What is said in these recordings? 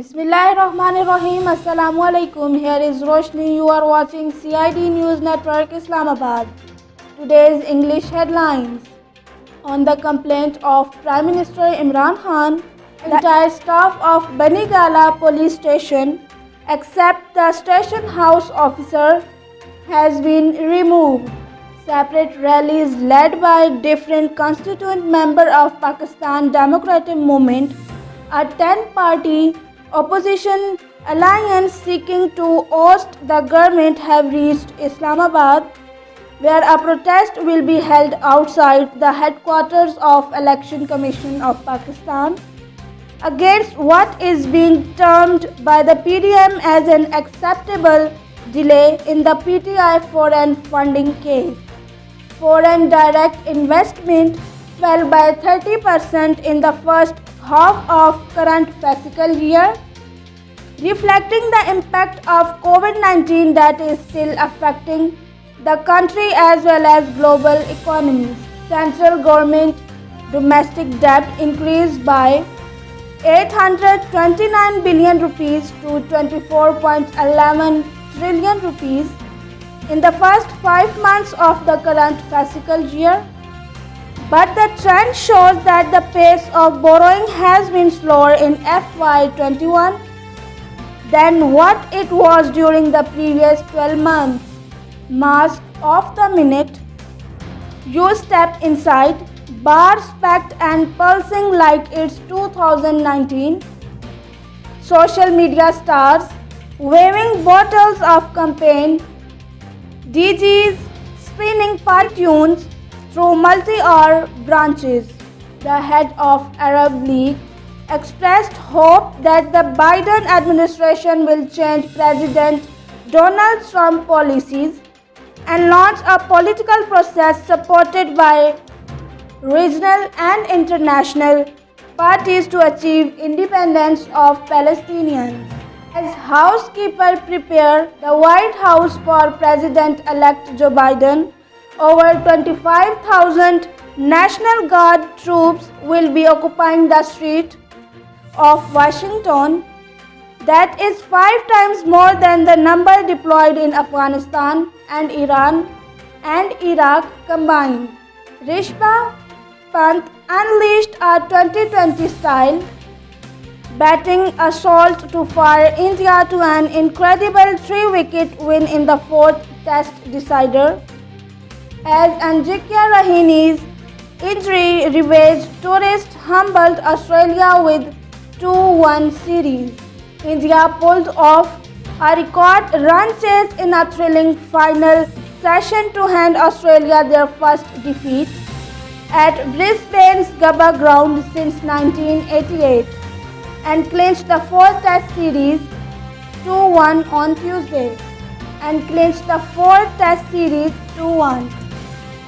Bismillahirrahmanirrahim. Assalamu alaikum. Here is Roshni. You are watching CID News Network Islamabad. Today's English headlines. On the complaint of Prime Minister Imran Khan, the entire staff of Bani Gala police station except the station house officer has been removed. Separate rallies led by different constituent members of Pakistan Democratic Movement, a 10-party opposition alliance seeking to oust the government, have reached Islamabad, where a protest will be held outside the headquarters of Election Commission of Pakistan against what is being termed by the PDM as an acceptable delay in the PTI foreign funding case. Foreign direct investment fell by 30% in the first half of current fiscal year, reflecting the impact of COVID-19 that is still affecting the country as well as global economies. Central government domestic debt increased by 829 billion rupees to 24.11 trillion rupees in the first 5 months of the current fiscal year. But the trend shows that the pace of borrowing has been slower in FY21 than what it was during the previous 12 months. Mask of the minute. You step inside, bars packed and pulsing like it's 2019. Social media stars waving bottles of campaign. DJs spinning party tunes through multi-hour branches. The head of Arab League expressed hope that the Biden administration will change President Donald Trump's policies and launch a political process supported by regional and international parties to achieve independence of Palestinians. As housekeeper prepare the White House for President-elect Joe Biden, over 25,000 National Guard troops will be occupying the streets of Washington. That is 5 times more than the number deployed in Afghanistan and Iran and Iraq combined. Rishabh Pant unleashed a 2020-style batting assault to fire India to an incredible 3-wicket win in the 4th Test decider. As Ajinkya Rahani's injury ravaged, tourists humbled Australia with 2-1 series. India pulled off a record run chase in a thrilling final session to hand Australia their first defeat at Brisbane's Gabba ground since 1988 and clinched the 4th Test series 2-1 on Tuesday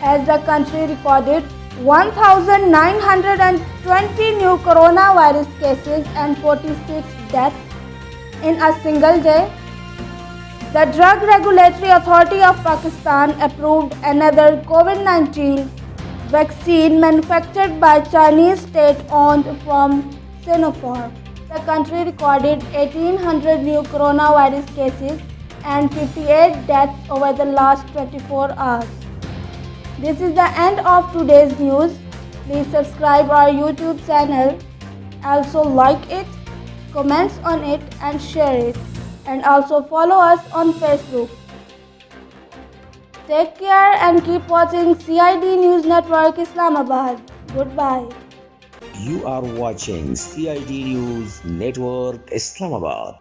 as the country recorded 1,920 new coronavirus cases and 46 deaths in a single day. The Drug Regulatory Authority of Pakistan approved another COVID-19 vaccine manufactured by Chinese state-owned from Sinopharm. The country recorded 1,800 new coronavirus cases and 58 deaths over the last 24 hours. This is the end of today's news. Please subscribe our YouTube channel. Also like it, comments on it and share it. And also follow us on Facebook. Take care and keep watching CID News Network Islamabad. Goodbye. You are watching CID News Network Islamabad.